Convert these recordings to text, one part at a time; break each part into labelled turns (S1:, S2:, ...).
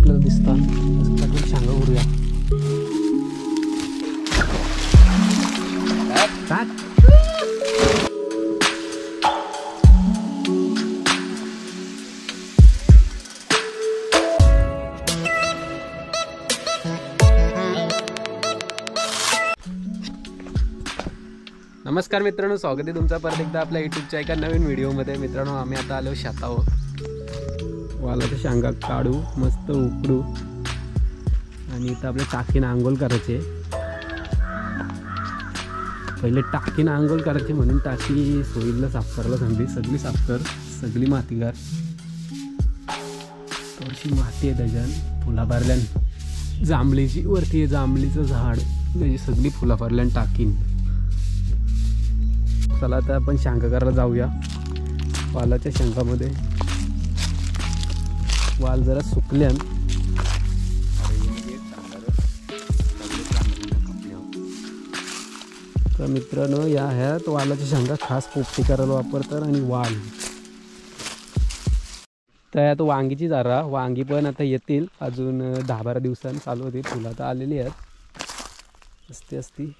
S1: आपल्याला दिसतात त्याच्याकडून शांगा करूया. नमस्कार मित्रांनो, स्वागत आहे तुमचं परत एकदा आपल्या यूट्यूबच्या एका नवीन व्हिडिओमध्ये. मित्रांनो, आम्ही आता आलो शेतावर. वालाच्या शेंगा काढू, मस्त उकडू आणि इथं आपल्या टाकीनं आंघोळ करायचे. पहिले टाकीनं आंघोळ करायचे म्हणून टाकी सोयीला साफ करायला सांगली. सगळी साफ कर, सगळी माती कर. थोडीशी माती आहे त्याच्यात, फुला भरल्यान जांभळीची वरती आहे जांभळीचं झाड, त्याची सगळी फुला भरल्यान टाकीन. चला आता आपण शेंगा करायला जाऊया. वालाच्या शेंगामध्ये वाल जरा सुकल्यान तर मित्रांनो, या ह्यात वालाच्या शेंगा खास पोपटी करायला वापरतात. आणि वाल तर आता वांगीची जरा वांगी पण आता येतील अजून 10-12 दिवसांनी चालू होतील. फुलं तर आलेली आहेत असती.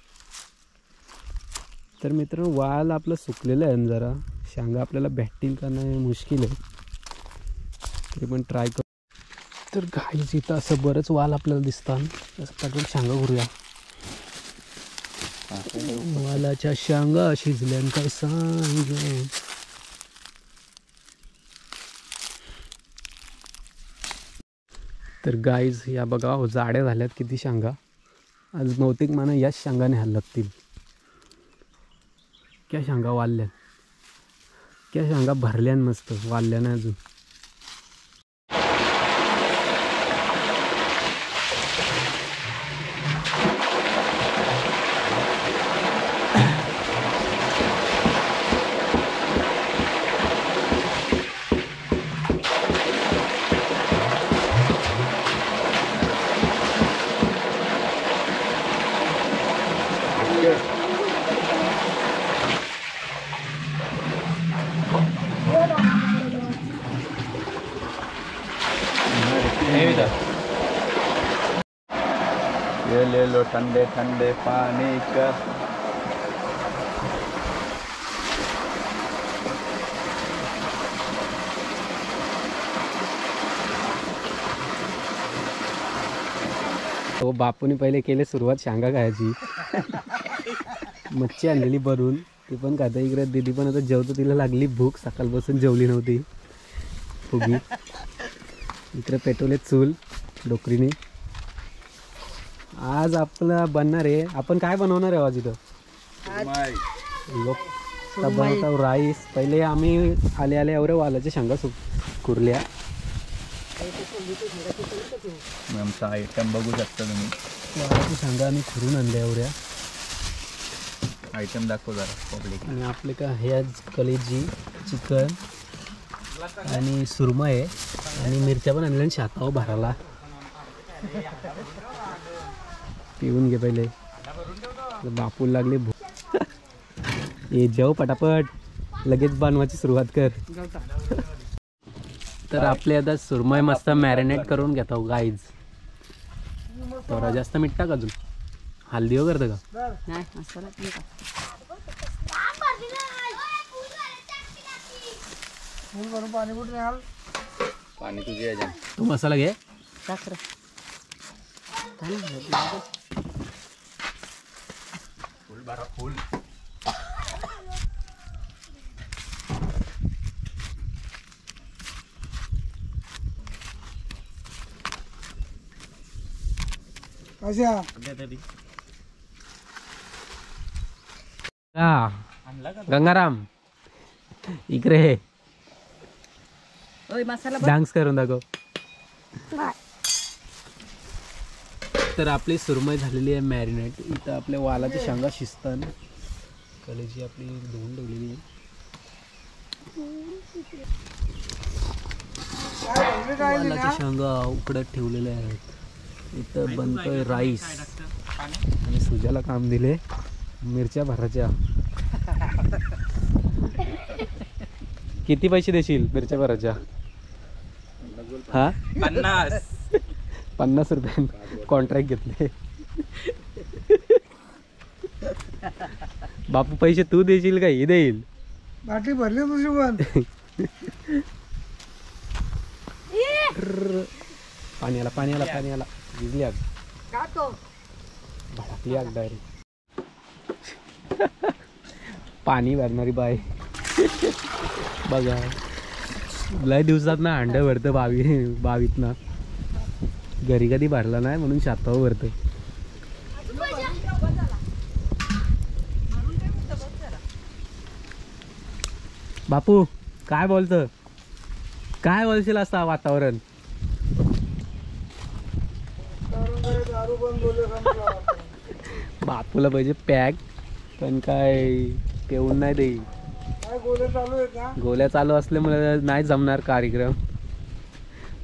S1: तर मित्रांनो, वाल आपलं सुकलेलं आहे. जरा शेंगा आपल्याला भेटतील का नाही मुश्किल आहे, ते पण ट्राय कर. तर घाईच इथं असं बरंच वाल आपल्याला दिसतात. असं टाकून शेंगा करूया. वालाच्या शेंगा शिजल्यान काय सांग. तर गाईज या बघा, जाड्या झाल्यात किती शेंगा. आज बहुतेक मला याच शेंगाने ह्याला लागतील. क्या शेंगा वाढल्यान, क्या शेंगा भरल्यान, मस्त वाढल्यान अजून.
S2: ये ले लो ठंडे ठंडे पानी का.
S1: तो बापूने पहिले केले सुरुवात शेंगा खायची. मच्छी आणलेली भरून, ती पण खाता. इकडे दीदी पण आता जेवतो, तिला लागली भूक, सकाळपासून जेवली नव्हती फुगी. इकडे पेटवले चूल डोकरीने. आज आपला बनणार आहे, आपण काय बनवणार आहे आज इथं? लोक बनवतो राईस. पहिले आम्ही आले एवढ्या वालाच्या शेंगा कुरल्या.
S2: आमचा आयटम बघू शकता तुम्ही.
S1: वालाच्या शेंगा आम्ही खुरून आणल्या एवढ्या.
S2: आयटम दाखव जरा पब्लिक.
S1: आणि आपले का हे आज कलेजी चिकन आणि सुरमा आहे आणि मिरच्या पण आणल्या शेतावर भराला. पिऊन घे पहिले, बापूला लागले भूक. ये जेव पटापट, लगेच बनवायची सुरुवात कर. तर आपले आता सुरमई मस्त मॅरिनेट करून घेतो गाईज. थोडा जास्त मीठ टाक, अजून हल्दी वगैरे का
S2: पाणी तुझे.
S1: तू मसाला घे.
S2: फुल
S1: गंगाराम इकडे डान्स करून दाखव. तर आपली सुरमई झालेली आहे मॅरिनेट. इथं आपल्या वालाच्या शेंगा शिजतात. कलेजी आपली धुवून ठेवलेली आहे. वालाच्या शेंगा उकडत ठेवलेल्या आहेत. इथं बनतोय राईस आणि सुजाला काम दिले मिरच्या भरायच्या. किती पैसे देशील मिरच्या भरायच्या? हा
S2: 50.
S1: 50 रुपये कॉन्ट्रॅक्ट घेतले. बापू पैसे तू देशील का हे देईल?
S3: बाटली भरली तुझी पण.
S1: पाणी आला भिजली आग, भडकली आग डायरेक्ट. पाणी भरणारी बाय बघा, लय दिवसात ना अंड भरतं बावीत ना. घरी कधी भरला नाही म्हणून शातावर भरतं. बापू काय बोलतं, काय बोलशील असता वातावरण? बापूला पाहिजे पॅक, पण काय पेऊन नाही देई. गोल्या चालू असल्यामुळे नाही जमणार कार्यक्रम.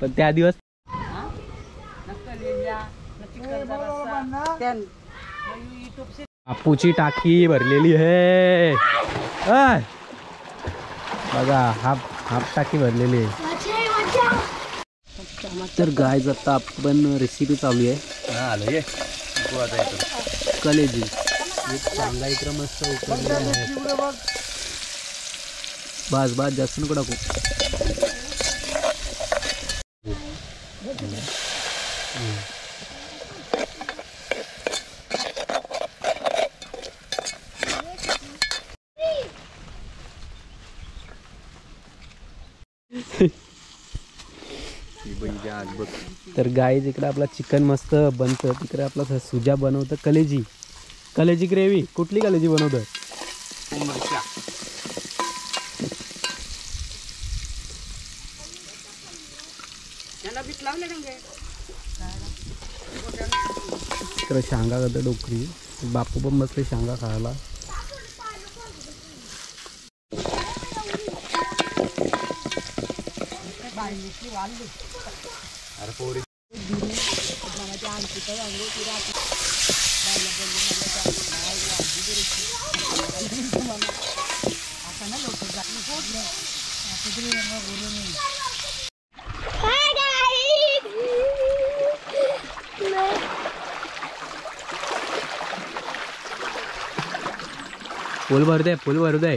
S1: पण त्या दिवस बापूची टाकी भरलेली आहे. बघा हाफ टाकी भरलेली आहे. तर गाय आता आपण रेसिपी चालू आहे. कलेजी चांगला इकडं मस्त उकळलेला आहे. बस जास्त नको टाकू. तर गाय जिकडे आपला चिकन मस्त बनतं तिकडे आपला सुजा बनवतं कलेजी ग्रेव्ही. कुठली कलेजी बनवतं? तर शांगा करतं डोकरी. बापू पण बसले शांगा खायला. फुल भरू दे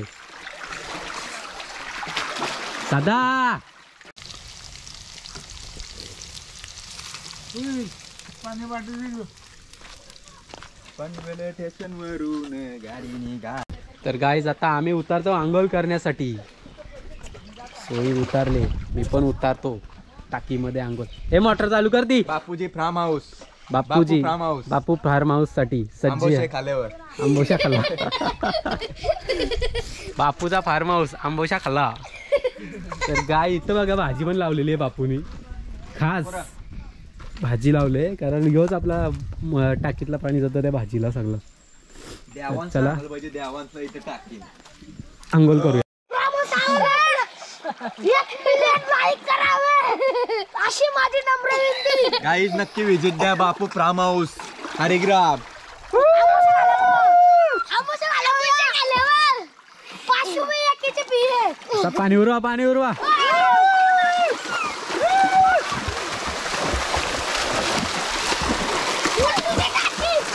S1: दादा.
S3: पाणी बाटली
S1: तर गाईज आता आम्ही उतरतो आंघोळ करण्यासाठी. सोयी उतारले, मी पण उतारतो टाकीमध्ये आंघोळ. हे मोटर चालू कर दी.
S2: Bapuji farm house.
S1: Bapu farm house साठी सज्ज आहे. आंबोशा खाल्ला. बापूचा फार्म हाऊस आंबोशा खाल्ला. तर गाय इथं बघा भाजी पण लावलेली आहे बापूनी. खास भाजी लावले कारण ह्योच आपला टाकीतला पाणी जातं त्या भाजीला सगळं. चला आंघोळ करूया.
S4: अशी माझी नम्र विनंती.
S2: गाईज नक्की व्हिजिट द्या बापू फार्म हाऊस हरिग्राम.
S1: पाणी उरवा.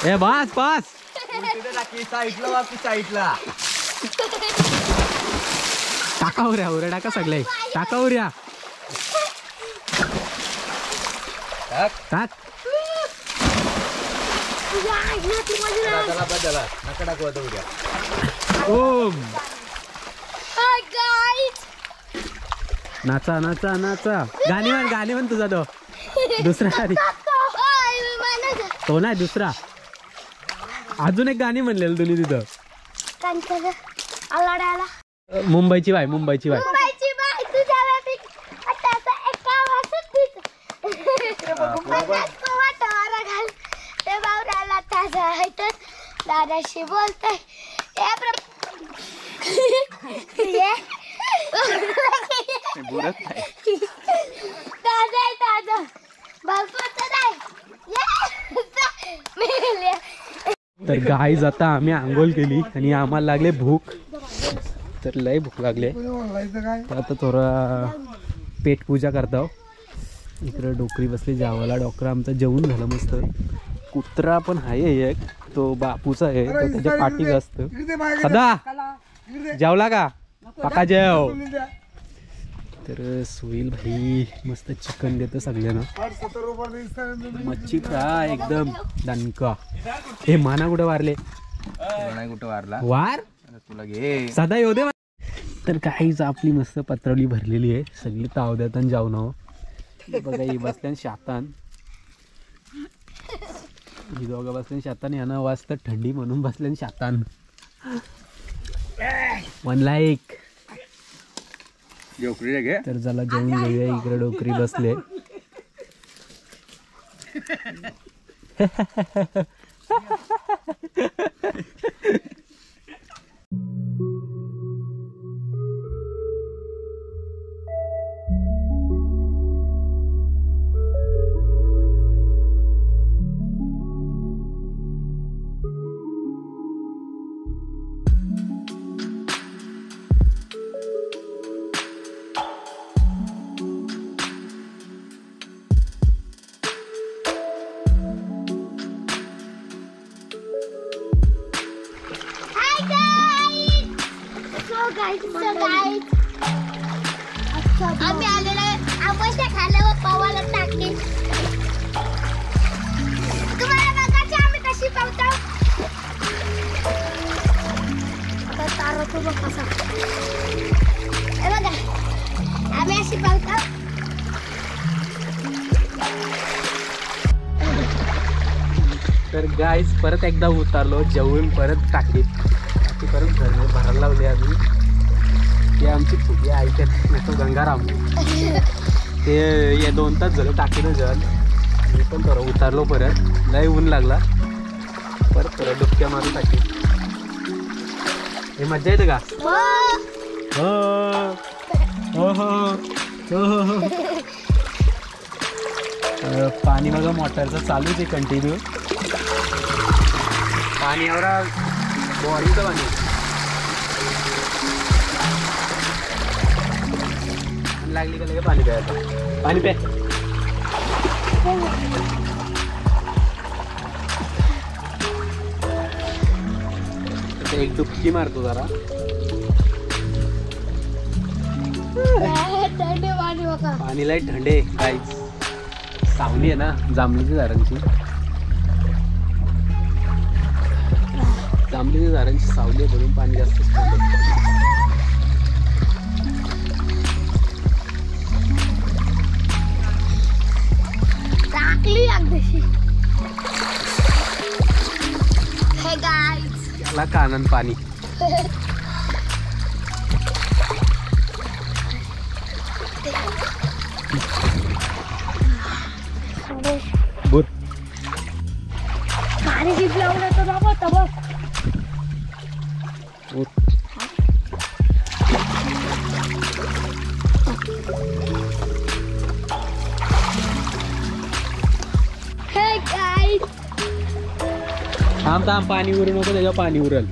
S1: ए पास
S2: साईडला बापू साईडला.
S1: टाका उऱ्या टाका सगळे टाका उऱ्या. टाक. ओम नाचा. गाणी म्हण तुझा तो दुसरा. तो नाही दुसरा. अजून एक गाणी म्हणलेलं तुम्ही तिथं. मुंबईची बाय.
S4: दादाशी बोलतोय.
S1: तर गाईज आता आम्ही आंघोळ केली आणि आम्हाला लागले भूक. तर लय भूक लागले. आता थोडा पेट पूजा करतो. इकडं डोकरी बसली जेवायला. डॉक्टर आमचं जेवून झालं मस्त. कुत्रा पण आहे एक, तो बापूचा आहे, तो त्याच्या पाठीत असतो.
S3: इकडे मागे
S1: सदा
S3: इकडे
S1: जेवला का पका जेव.
S3: द्या.
S1: तर सोईल भाई मस्त चिकन देतं सगळ्यांना.
S3: 70 रुपये दिसतात.
S1: मच्छी फ्राय एकदम दणका. हे माना कुठे वारले
S2: नाही कुठं वारला
S1: वार
S2: तुला घे.
S1: सदा येऊ दे. तर काहीच आपली मस्त पत्रावली भरलेली आहे. सगळी तावद्यात जाऊन आहो. बघा ही बसल्यान शातान, ही दोघं बसल्यान शातान. यानं वाजतं थंडी म्हणून बसल्यान शातान. 1 लाईक.
S2: डोकरी घे.
S1: तर चला जेवून घेऊया. इकडे डोकरी बसले.
S4: आम्ही आलेलो आंबोशा खाल्ल्यावर पावाला टाकली. तुम्हाला बघायची आम्ही कशी पावतो. आता तारवतो बघ कसा. हे बघा आम्ही अशी पावतो.
S1: तर गाईज परत एकदा उतारलो जेवून. परत टाकी परत भरायला लावली आम्ही. ते आमची फुगे ऐकत नाही. तो गंगाराम ते या 2 तास झालं टाकीनं जल. मी पण थोडं उतारलो परत. लय ऊन लागला. परत थोडं डुबक्या मारून टाकी. हे मजा येते का? हो हो हो हो हो. पाणी बघा मोटरचं चालूच आहे कंटिन्यू. पाणी एवढा बोरिंगचं पाणी लागली का लगे पाणी प्यायचं. पाणी प्या. एक डुबकी मारतो जरा. पाणी लय थंडे गाईज. सावली आहे ना जांभळीच्या झाडांची. जांभळीच्या झाडांची सावली आहे म्हणून पाणी जास्त
S4: टाकली अगदी. हे गाईज
S1: याला कानन पाणी. बोल.
S4: पाणी शिपल्यावर येतो बाबा तबा. हे गाईज
S1: थांब थांब पाणी उरू नको. त्याच्यावर पाणी उरल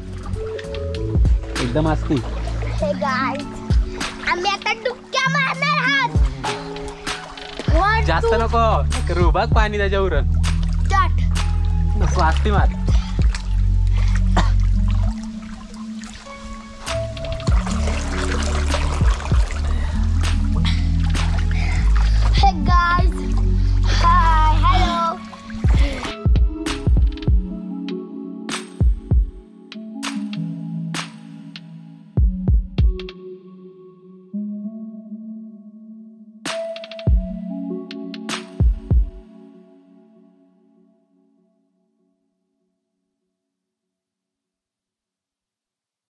S1: एकदम असती.
S4: हे गाईज आम्ही आता डुबक्या मारणार आहात.
S1: जास्त नको करू बघ. पाणी त्याच्या उरल
S4: स्टार्ट.
S1: असती मार.